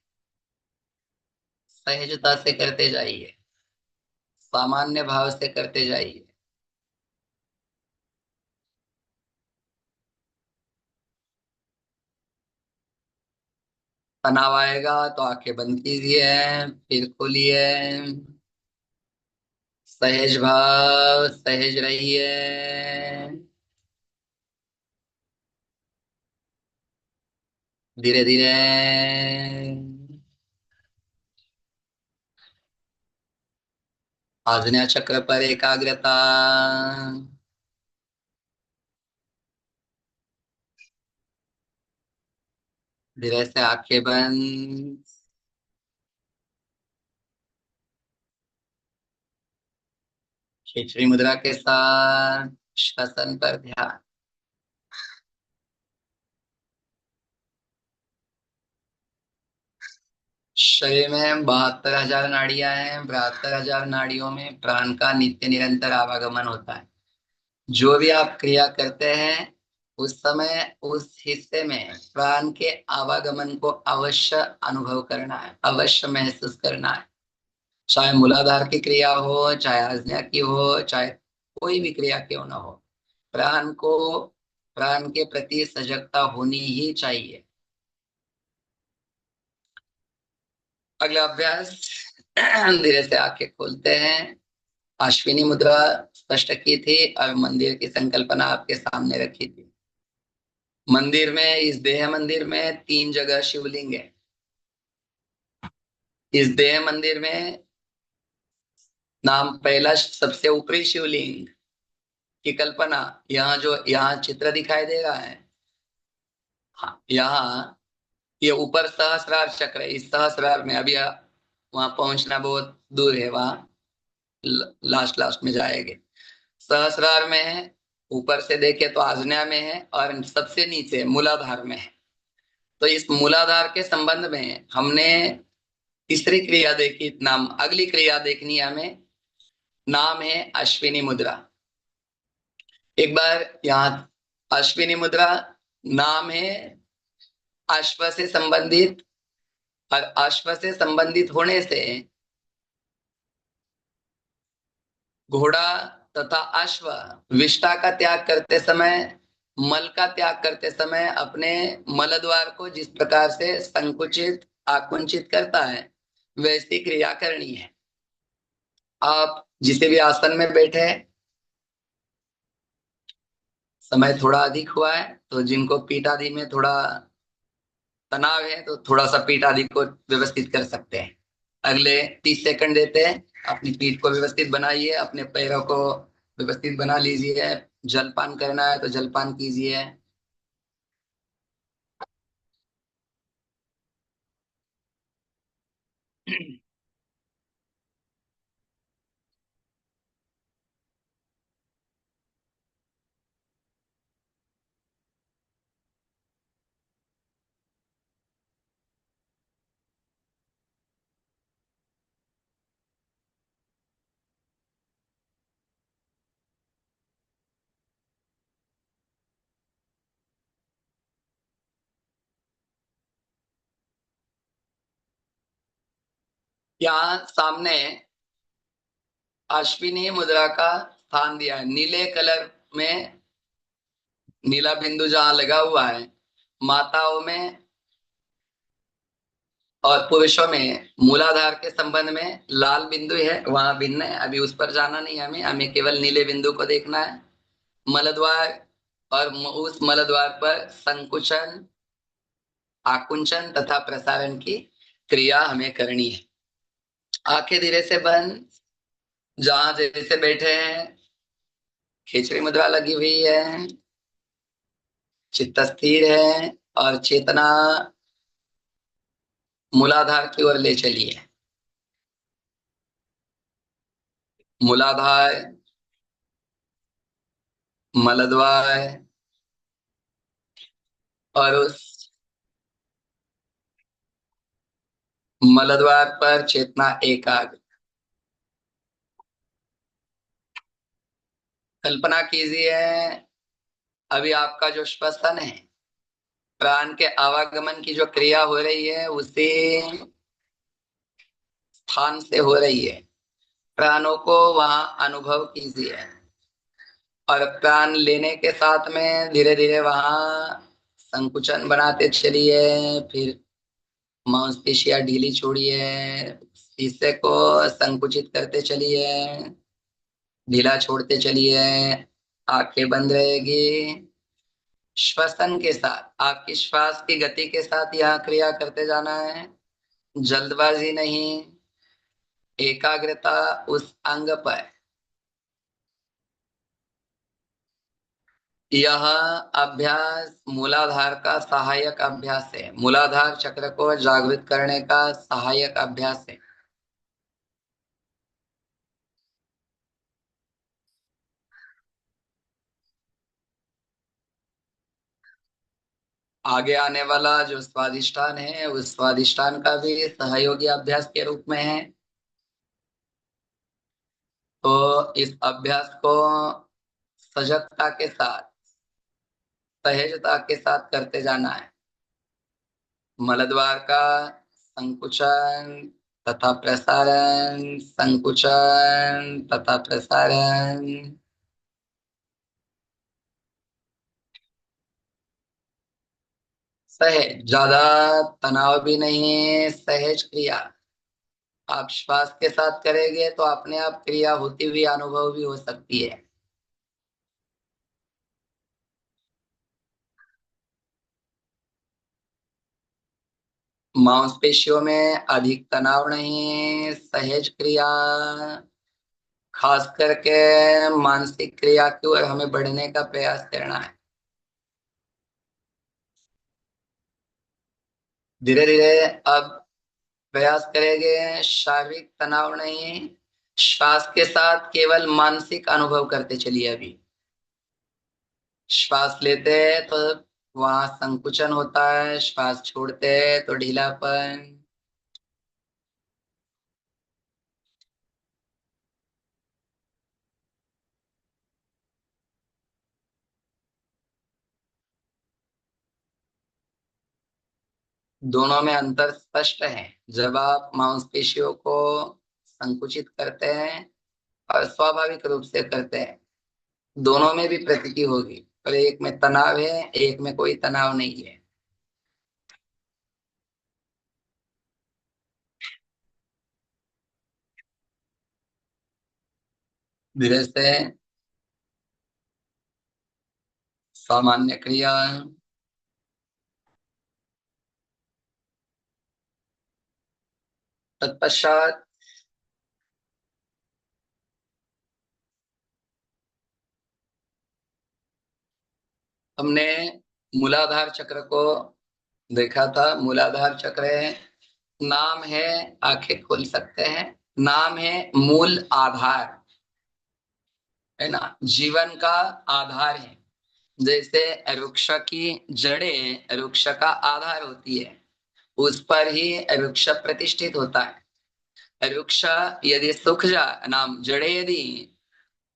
सहजता से करते जाइए, सामान्य भाव से करते जाइए। तनाव आएगा तो आंखें बंद कीजिए, फिर खोलिए। सहज भाव, सहज रहिए। धीरे धीरे आज्ञा चक्र पर एकाग्रता। धीरे से आंखें बंद। खिचड़ी मुद्रा के साथ श्वसन पर ध्यान। शरीर में 72,000 नाड़ियां हैं। 72,000 नाड़ियों में प्राण का नित्य निरंतर आवागमन होता है। जो भी आप क्रिया करते हैं, उस समय उस हिस्से में प्राण के आवागमन को अवश्य अनुभव करना है, अवश्य महसूस करना है। चाहे मूलाधार की क्रिया हो, चाहे आज्ञा की हो, चाहे कोई भी क्रिया क्यों ना हो, प्राण को, प्राण के प्रति सजगता होनी ही चाहिए। अगला अभ्यास, धीरे से आंखें खोलते हैं। अश्विनी मुद्रा स्पष्ट की थी और मंदिर की संकल्पना आपके सामने रखी थी। मंदिर में, इस देह मंदिर में 3 जगह शिवलिंग है। इस देह मंदिर में नाम, पहला सबसे ऊपरी शिवलिंग की कल्पना, यहाँ जो यहाँ चित्र दिखाई दे रहा है, हाँ, यहाँ ये ऊपर सहस्रार चक्र है। इस सहस्रार में अभी वहां पहुंचना बहुत दूर है, वहां लास्ट लास्ट में जाएंगे। सहस्रार में है, ऊपर से देखे तो आज्ञा में है, और सबसे नीचे मूलाधार में है। तो इस मूलाधार के संबंध में हमने तीसरी क्रिया देखी, नाम अगली क्रिया देखनी है हमें। नाम है अश्विनी मुद्रा। एक बार यहाँ अश्विनी मुद्रा नाम है, अश्व से संबंधित, और अश्व से संबंधित होने से घोड़ा तथा अश्व विष्ठा का त्याग करते समय, मल का त्याग करते समय अपने मल द्वार को जिस प्रकार से संकुचित आकुंचित करता है, वैसी क्रिया करनी है। आप जिसे भी आसन में बैठे हैं, समय थोड़ा अधिक हुआ है तो जिनको पीठ आदि में थोड़ा तनाव है तो थोड़ा सा पीठ आदि को व्यवस्थित कर सकते हैं। अगले 30 सेकंड देते हैं। अपनी पीठ को व्यवस्थित बनाइए, अपने पैरों को व्यवस्थित बना लीजिए। जलपान करना है तो जलपान कीजिए। यहाँ सामने अश्विनी मुद्रा का स्थान दिया है, नीले कलर में नीला बिंदु जहाँ लगा हुआ है। माताओं में और पुरुषों में मूलाधार के संबंध में लाल बिंदु है, वहां भिन्न है। अभी उस पर जाना नहीं है, हमें हमें केवल नीले बिंदु को देखना है। मलद्वार और उस मलद्वार पर संकुचन, आकुंचन तथा प्रसारण की क्रिया हमें करनी है। आंखें धीरे से बंद, जहां जैसे बैठे हैं खिचड़ी मुद्रा लगी हुई है, चित्त स्थिर है और चेतना मूलाधार की ओर ले चलिए। मूलाधार, मलद्वार और उस मलद्वार पर चेतना एकाग्र। कल्पना कीजिए अभी आपका जो श्वसन है, प्राण के आवागमन की जो क्रिया हो रही है उसी स्थान से हो रही है। प्राणों को वहां अनुभव कीजिए और प्राण लेने के साथ में धीरे धीरे वहां संकुचन बनाते चलिए। फिर मांसपेशियां ढीली छोड़िए, शीशे को संकुचित करते चलिए, ढीला छोड़ते चलिए। आंखें बंद रहेगी। श्वसन के साथ, आपकी श्वास की गति के साथ यह क्रिया करते जाना है, जल्दबाजी नहीं। एकाग्रता उस अंग पर। यह अभ्यास मूलाधार का सहायक अभ्यास है, मूलाधार चक्र को जागृत करने का सहायक अभ्यास है। आगे आने वाला जो स्वादिष्टान है उस स्वादिष्टान का भी सहयोगी अभ्यास के रूप में है। तो इस अभ्यास को सजगता के साथ, सहजता के साथ करते जाना है। मलद्वार का संकुचन तथा प्रसारण, संकुचन तथा प्रसारण। सहज, ज्यादा तनाव भी नहीं, सहज क्रिया। आप श्वास के साथ करेंगे तो अपने आप क्रिया होती हुई अनुभव भी हो सकती है। मांसपेशियों में अधिक तनाव नहीं, सहज क्रिया। खास करके मानसिक क्रिया की ओर हमें बढ़ने का प्रयास करना है। धीरे धीरे अब प्रयास करेंगे, शारीरिक तनाव नहीं, श्वास के साथ केवल मानसिक अनुभव करते चलिए। अभी श्वास लेते हैं तो वहां संकुचन होता है, श्वास छोड़ते हैं तो ढीलापन। दोनों में अंतर स्पष्ट है। जब आप मांसपेशियों को संकुचित करते हैं और स्वाभाविक रूप से करते हैं, दोनों में भी प्रतीति होगी, पर एक में तनाव है, एक में कोई तनाव नहीं है। धीरे से सामान्य क्रिया। तत्पश्चात हमने मूलाधार चक्र को देखा था। मूलाधार चक्र है, नाम है, आंखें खोल सकते हैं, नाम है मूल आधार, है ना, जीवन का आधार है। जैसे वृक्ष की जड़ें वृक्ष का आधार होती है, उस पर ही वृक्ष प्रतिष्ठित होता है। वृक्ष यदि सूख जा नाम जड़ें यदि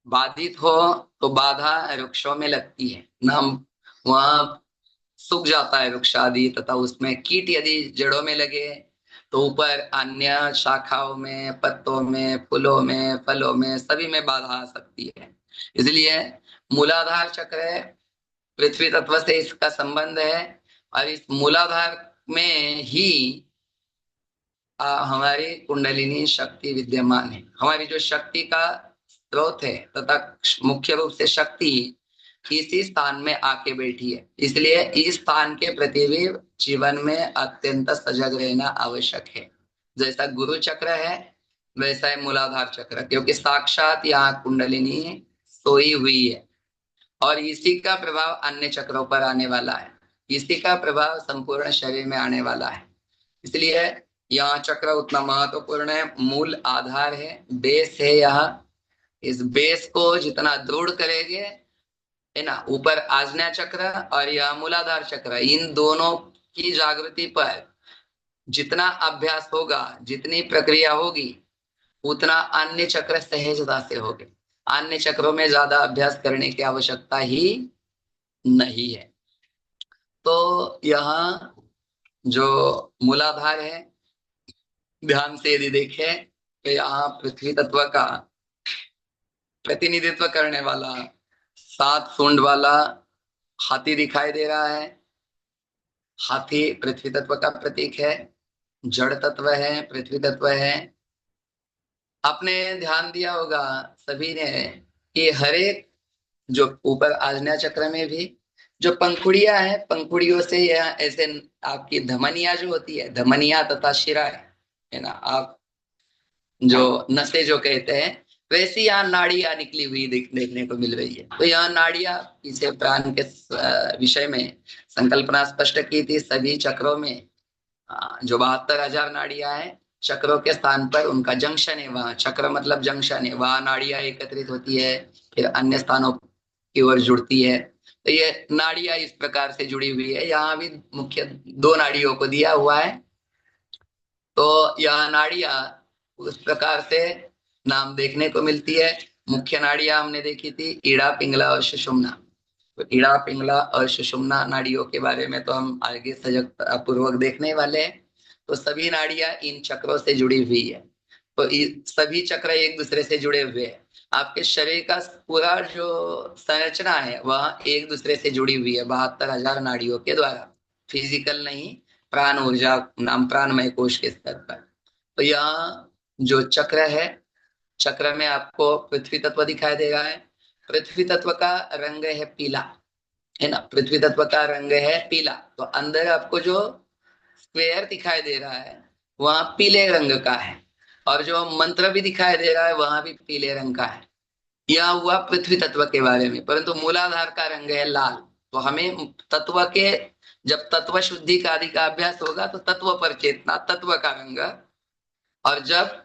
बाधित हो तो बाधा वृक्षों में लगती है, नाम वहां सूख जाता है वृक्ष आदि, तथा उसमें कीट यदि जड़ों में लगे तो ऊपर अन्य शाखाओं में, पत्तों में, फूलों में, फलों में, सभी में बाधा आ सकती है। इसलिए मूलाधार चक्र पृथ्वी तत्व से इसका संबंध है। और इस मूलाधार में ही हमारी कुंडलिनी शक्ति विद्यमान है। हमारी जो शक्ति का स्रोत है तथा मुख्य रूप से शक्ति इसी स्थान में आके बैठी है। इसलिए इस स्थान के प्रति भी जीवन में अत्यंत सजग रहना आवश्यक है। जैसा गुरु चक्र है वैसा है मूलाधार चक्र, क्योंकि साक्षात यहाँ कुंडलिनी सोई हुई है और इसी का प्रभाव अन्य चक्रों पर आने वाला है, इसी का प्रभाव संपूर्ण शरीर में आने वाला है। इसलिए यहाँ चक्र उतना महत्वपूर्ण है, मूल आधार है, बेस है यहाँ। इस बेस को जितना दृढ़ करेंगे, है ना, ऊपर आज्ञा चक्र और यह मूलाधार चक्र, इन दोनों की जागृति पर जितना अभ्यास होगा, जितनी प्रक्रिया होगी, उतना अन्य चक्र सहजता से होंगे। अन्य चक्रों में ज्यादा अभ्यास करने की आवश्यकता ही नहीं है। तो यहाँ जो मूलाधार है, ध्यान से यदि देखें तो यहाँ पृथ्वी तत्व का प्रतिनिधित्व करने वाला 7 सूंड वाला हाथी दिखाई दे रहा है। हाथी पृथ्वी तत्व का प्रतीक है, जड़ तत्व है, पृथ्वी तत्व है। आपने ध्यान दिया होगा सभी ने कि हर एक जो ऊपर आज्ञा चक्र में भी जो पंखुड़ियां हैं, पंखुड़ियों से यह ऐसे आपकी धमनिया जो होती है, धमनिया तथा शिरा है ना, आप जो नसें जो कहते हैं, वैसी यहाँ नाड़ियां निकली हुई देखने को मिल रही है। तो यहाँ नाड़ियां इसे प्राण के विषय में संकल्पना स्पष्ट की थी। सभी चक्रों में जो 72,000 नाड़ियां हैं, चक्रों के स्थान पर उनका जंक्शन है, वहां चक्र मतलब जंक्शन है, वहां नाड़ियां एकत्रित होती है, फिर अन्य स्थानों की ओर जुड़ती है। तो ये नाड़ियां इस प्रकार से जुड़ी हुई है। यहाँ भी मुख्य 2 नाड़ियों को दिया हुआ है। तो यह नाड़ियां उस प्रकार से नाम देखने को मिलती है। मुख्य नाड़ियां हमने देखी थी ईड़ा, पिंगला और सुषुम्ना। तो ईड़ा, पिंगला और सुषुम्ना नाड़ियों के बारे में तो हम आगे सजगता पूर्वक देखने वाले हैं। तो सभी नाड़ियां इन चक्रों से जुड़ी हुई है। तो सभी चक्र एक दूसरे से जुड़े हुए हैं। आपके शरीर का पूरा जो संरचना है वह एक दूसरे से जुड़ी हुई है 72,000 नाड़ियों के द्वारा, फिजिकल नहीं, प्राण ऊर्जा नाम प्राणमय कोश के स्तर पर। तो यहाँ जो चक्र है, चक्र में आपको पृथ्वी तत्व दिखाई दे रहा है। पृथ्वी तत्व का रंग है पीला, है ना, पृथ्वी तत्व का रंग है पीला। तो अंदर आपको जो स्क्वेयर दिखाई दे रहा है वहां पीले रंग का है, और जो मंत्र भी दिखाई दे रहा है वहां भी पीले रंग का है। यह हुआ पृथ्वी तत्व के बारे में। परंतु मूलाधार का रंग है लाल। तो हमें तत्व के, जब तत्व शुद्धि का आदि का अभ्यास होगा तो तत्व पर चेतना, तत्व का रंग, और जब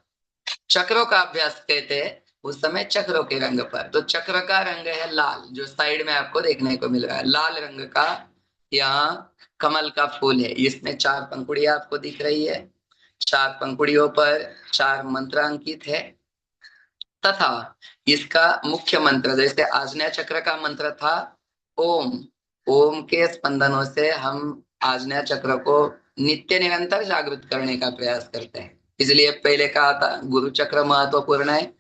चक्रों का अभ्यास कहते हैं उस समय चक्रों के रंग पर। तो चक्र का रंग है लाल, जो साइड में आपको देखने को मिल रहा है लाल रंग का। यहाँ कमल का फूल है, इसमें 4 पंखुड़ियां आपको दिख रही है। 4 पंखुड़ियों पर 4 मंत्र अंकित है, तथा इसका मुख्य मंत्र जैसे आज्ञा चक्र का मंत्र था ओम। ओम के स्पंदनों से हम आज्ञा चक्र को नित्य निरंतर जागृत करने का प्रयास करते हैं। इसलिए पहले कहा था गुरु चक्र महत्वपूर्ण है,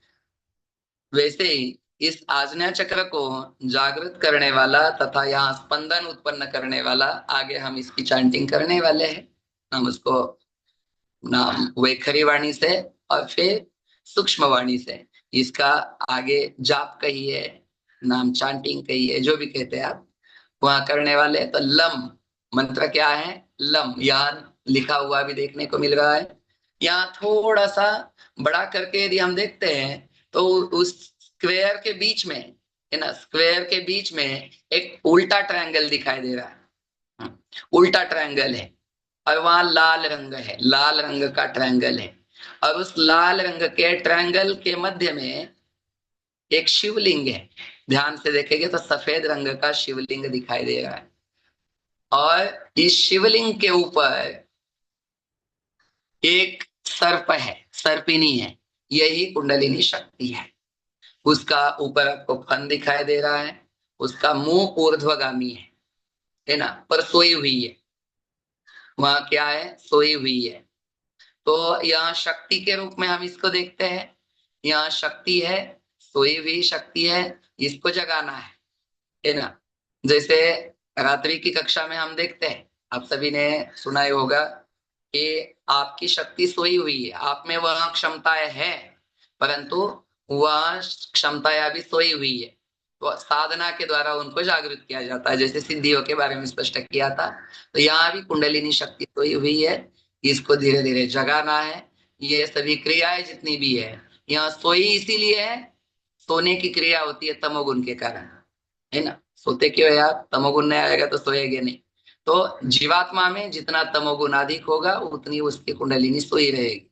वैसे ही इस आज्ञा चक्र को जागृत करने वाला तथा यहाँ स्पंदन उत्पन्न करने वाला, आगे हम इसकी चैंटिंग करने वाले हैं। हम उसको नाम वैखरी वाणी से और फिर सूक्ष्म वाणी से इसका आगे जाप कहिए, नाम चांटिंग कहिए, जो भी कहते हैं आप, वहां करने वाले। तो लम मंत्र क्या है? लम यहाँ लिखा हुआ भी देखने को मिल रहा है। यहाँ थोड़ा सा बड़ा करके यदि हम देखते हैं तो उस स्क्वेयर के बीच में, है ना, स्क्वेयर के बीच में एक उल्टा ट्रायंगल दिखाई दे रहा है। उल्टा ट्रायंगल है और वहां लाल रंग है, लाल रंग का ट्रायंगल है। और उस लाल रंग के ट्रायंगल के मध्य में एक शिवलिंग है। ध्यान से देखेंगे तो सफेद रंग का शिवलिंग दिखाई दे रहा है। और इस शिवलिंग के ऊपर एक सर्प है, सर्पिनी है। यही कुंडलिनी शक्ति है। उसका ऊपर आपको फन दिखाई दे रहा है। उसका मुंह ऊर्ध्वगामी है ना, पर सोई हुई है। वहां क्या है? सोई हुई है। तो यहाँ शक्ति के रूप में हम इसको देखते हैं। यहाँ शक्ति है, सोई हुई शक्ति है, इसको जगाना है ना। जैसे रात्रि की कक्षा में हम देखते हैं, आप सभी ने सुना ही होगा कि आपकी शक्ति सोई हुई है, आप में वह क्षमताएं है, परंतु वह क्षमताएं अभी सोई हुई है। तो साधना के द्वारा उनको जागृत किया जाता है, जैसे सिद्धियों के बारे में स्पष्ट किया था। तो यहाँ भी कुंडलिनी शक्ति सोई हुई है, इसको धीरे धीरे जगाना है। ये सभी क्रियाएं जितनी भी है, यहाँ सोई इसीलिए है, सोने की क्रिया होती है तमोगुण के कारण, है ना। सोते क्यों है आप? तमोगुण नहीं आएगा तो सोएंगे नहीं। तो जीवात्मा में जितना तमोगुण अधिक होगा उतनी उसकी कुंडलिनी सोई रहेगी,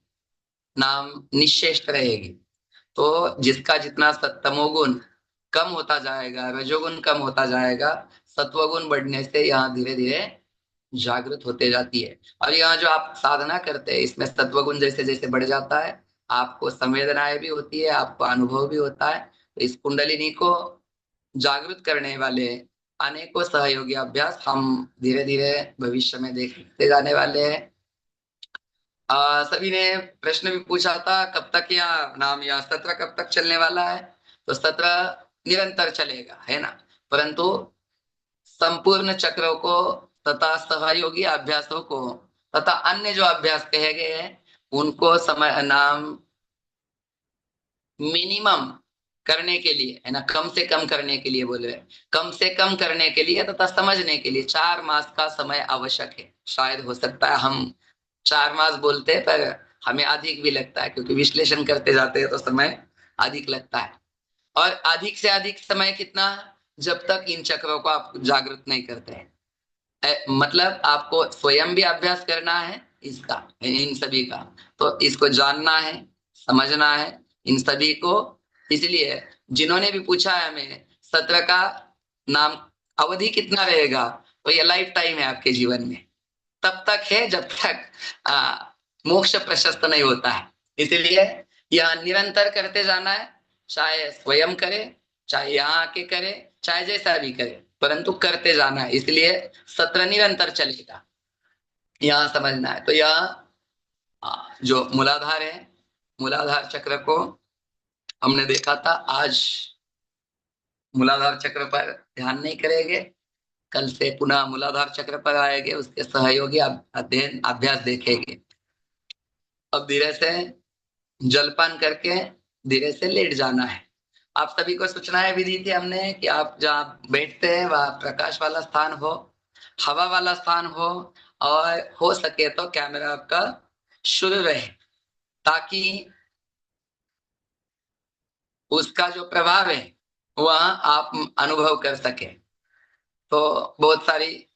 नाम निश्चेष्ट रहेगी। तो जिसका जितना तमोगुण कम होता जाएगा, रजोगुण कम होता जाएगा, सत्वगुण बढ़ने से यहाँ धीरे धीरे जागृत होते जाती है। और यहाँ जो आप साधना करते हैं इसमें सत्वगुण जैसे जैसे बढ़ जाता है, आपको संवेदनाएं भी होती है, आपको अनुभव भी होता है। तो इस कुंडलिनी को जागृत करने वाले अनेकों सहयोगी अभ्यास हम धीरे धीरे भविष्य में देखते जाने वाले हैं। सभी ने प्रश्न भी पूछा था कब तक या नाम या सत्र कब तक चलने वाला है। तो सत्र निरंतर चलेगा, है ना, परंतु संपूर्ण चक्रों को तथा सहयोगी अभ्यासों को तथा अन्य जो अभ्यास कहे गए हैं उनको समय नाम मिनिमम करने के लिए, है ना, कम से कम करने के लिए बोल रहे हैं। कम से कम करने के लिए तथा समझने के लिए 4 मास का समय आवश्यक है। शायद हो सकता है हम 4 मास बोलते हैं पर हमें अधिक भी लगता है, क्योंकि विश्लेषण करते जाते हैं तो समय अधिक लगता है। और अधिक से अधिक समय कितना? जब तक इन चक्रों को आप जागृत नहीं करते हैं। मतलब आपको स्वयं भी अभ्यास करना है इसका, इन सभी का। तो इसको जानना है, समझना है इन सभी को। इसलिए जिन्होंने भी पूछा है हमें सत्र का नाम अवधि कितना रहेगा, तो ये लाइफ टाइम है आपके जीवन में। तब तक है जब तक मोक्ष प्रशस्त नहीं होता है। इसलिए यह निरंतर करते जाना है, चाहे स्वयं करे, चाहे यहाँ आके करे, चाहे जैसा भी करे, परंतु करते जाना है। इसलिए सत्र निरंतर चलेगा, यहाँ समझना है। तो यह जो मूलाधार है, मूलाधार चक्र को हमने देखा था। आज मूलाधार चक्र पर ध्यान नहीं करेंगे, कल से पुनः मूलाधार चक्र पर आएंगे, उसके सहयोगी अध्ययन अभ्यास देखेंगे। अब धीरे से जलपान करके धीरे से लेट जाना है। आप सभी को सूचनाएं भी दी थी हमने कि आप जहाँ बैठते हैं वह प्रकाश वाला स्थान हो, हवा वाला स्थान हो, और हो सके तो कैमरा आपका शुरू रहे, ताकि उसका जो प्रभाव है वह आप अनुभव कर सके। तो बहुत सारी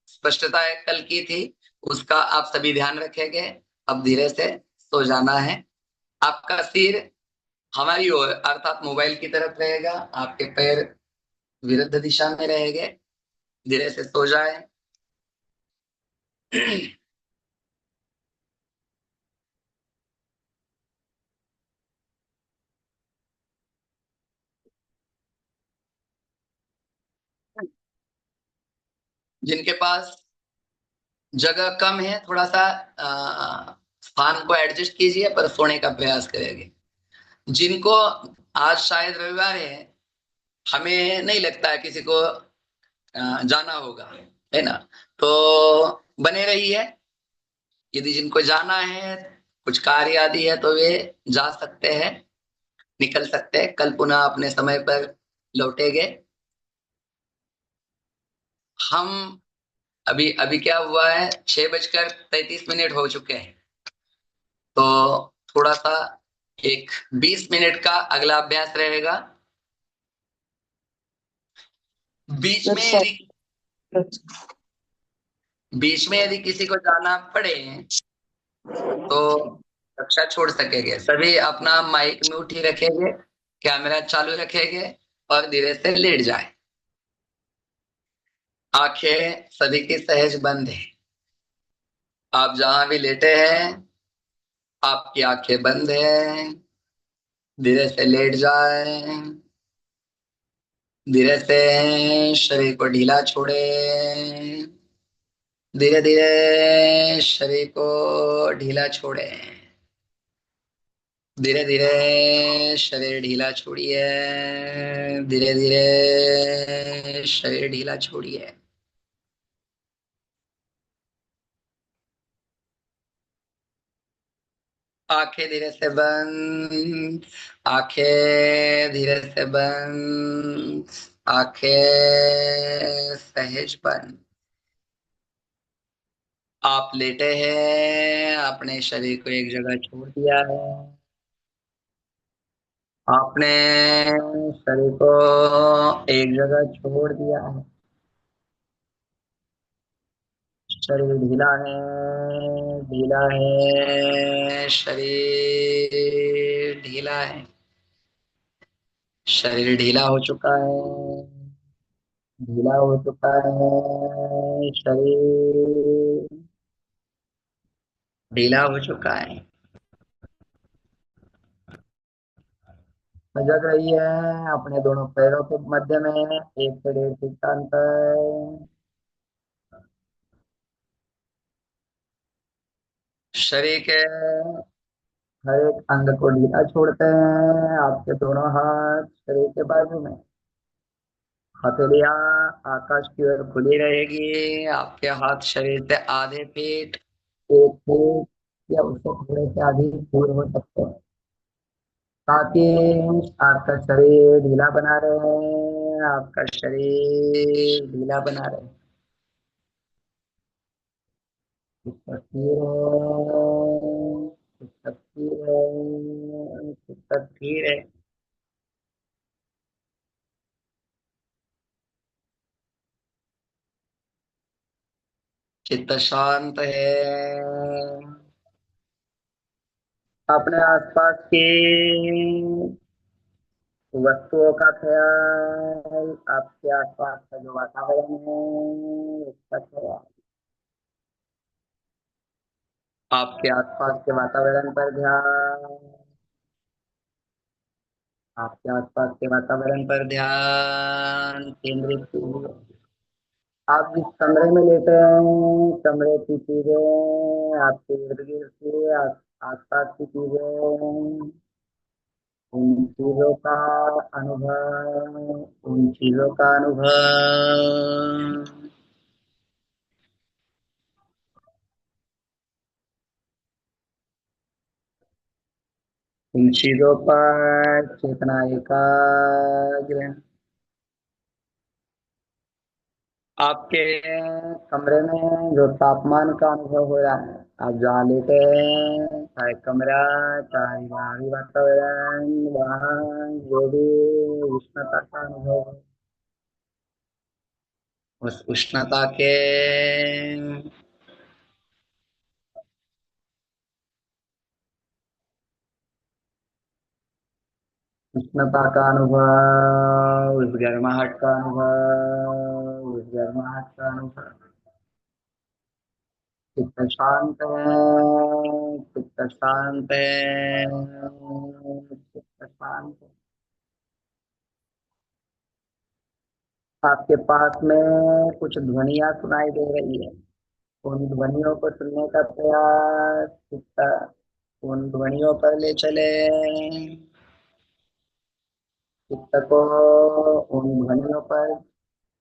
स्पष्टताएं कल की थी, उसका आप सभी ध्यान रखेंगे। अब धीरे से सो जाना है। आपका सिर हमारी ओर अर्थात मोबाइल की तरफ रहेगा, आपके पैर विरुद्ध दिशा में रहेंगे। धीरे से सो जाए। जिनके पास जगह कम है, थोड़ा सा स्थान को एडजस्ट कीजिए, पर सोने का प्रयास करेंगे। जिनको आज शायद रविवार है, हमें नहीं लगता है किसी को जाना होगा, है ना? तो बने रहिए। यदि जिनको जाना है, कुछ कार्य आदि है, तो वे जा सकते हैं, निकल सकते हैं, कल पुनः अपने समय पर लौटेंगे। हम अभी अभी क्या हुआ है, 6:33 हो चुके हैं। तो थोड़ा सा एक 20 मिनट का अगला अभ्यास रहेगा। बीच में अच्छा। यदि बीच में यदि किसी को जाना पड़े तो कक्षा छोड़ सकेंगे। सभी अपना माइक म्यूट ही रखेंगे, कैमरा चालू रखेंगे और धीरे से लेट जाए। आंखें सभी की सहज बंद है। आप जहां भी लेटे हैं, आपकी आंखें बंद है। धीरे से लेट जाए। धीरे से शरीर को ढीला छोड़े। धीरे धीरे शरीर को ढीला छोड़े। धीरे धीरे शरीर ढीला छोड़िए। धीरे धीरे शरीर ढीला छोड़िए। आंखें धीरे से बंद। आंखें धीरे से बंद। आंखें सहज बंद। आप लेटे हैं, आपने शरीर को एक जगह छोड़ दिया है। आपने शरीर को एक जगह छोड़ दिया है। शरीर ढीला है। ढीला है शरीर, ढीला है। शरीर ढीला हो चुका है। ढीला हो चुका है शरीर। ढीला हो चुका है। जग रही है अपने दोनों पैरों के मध्य में, 1 से 1.5 फीट का अंतर। शरीर के हर एक अंग को ढीला छोड़ते हैं। आपके दोनों हाथ शरीर के बाजू में। हथेलियां आकाश की ओर खुली रहेगी। आपके हाथ शरीर से आधे फीट, 1 फीट या उससे थोड़े से अधिक दूर हो सकते हैं, ताकि आपका शरीर ढीला बना रहे। आपका शरीर ढीला बना रहे। स्थिर है। स्थिर है। स्थिर है। चित्त शांत है। अपने आसपास की वस्तुओं का ख्याल, आपके आसपास का जो वातावरण है उसका ख्याल। आपके आसपास के वातावरण पर ध्यान। आपके आसपास के वातावरण पर ध्यान केंद्रित कीजिए। आप जिस कमरे में लेटे हैं, कमरे की चीजें, आपके इर्द गिर्द की आसपास की चीजें, उन चीजों का अनुभव। उन चीजों का अनुभव। उन चीजों पर चेतना एकाग्र। आपके कमरे में जो तापमान का अनुभव हो रहा है, आप जहाँ लेटे हैं, चाहे कमरा, चाहे बाहरी वातावरण, वहाँ जो भी उष्णता का अनुभव हो, उस उष्णता के उष्णता का अनुभव, उस गर्माहट का अनुभव, उस गर्माहट का अनुभव। चित्त शांत है। चित्त शांत है। चित्त शांत है। आपके पास में कुछ ध्वनियां सुनाई दे रही है। उन ध्वनियों को सुनने का प्रयास, चित्त उन ध्वनियों पर ले चले, चित्त को उन ध्वनियों पर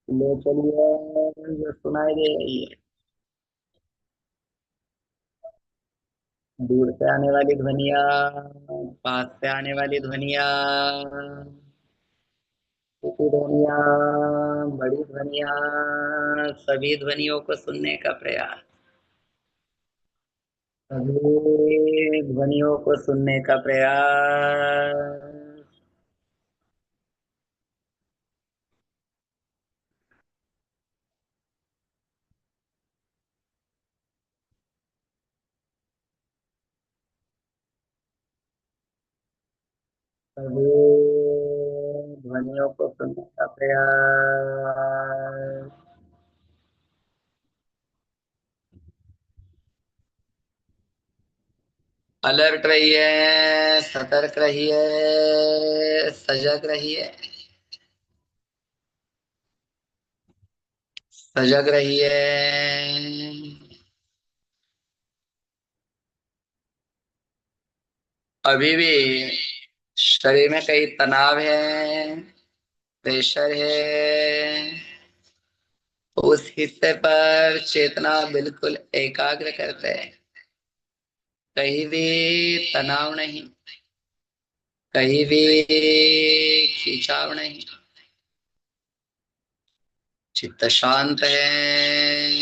ले चलिए जो सुनाई दे रही है। दूर से आने वाली ध्वनिया, पास से आने वाली ध्वनिया, छोटी ध्वनिया, बड़ी ध्वनिया, सभी ध्वनियों को सुनने का प्रयास, सभी ध्वनियों को सुनने का प्रयास। सभी ध्वनियों को सुनने का प्रयास। अलर्ट रहिए, सतर्क रहिए, सजग रहिए, सजग रहिए। अभी भी शरीर में कई तनाव है, प्रेशर है, तो उस हिस्से पर चेतना बिल्कुल एकाग्र करते हैं। कहीं भी तनाव नहीं, कहीं भी खिंचाव नहीं, चित्त शांत है,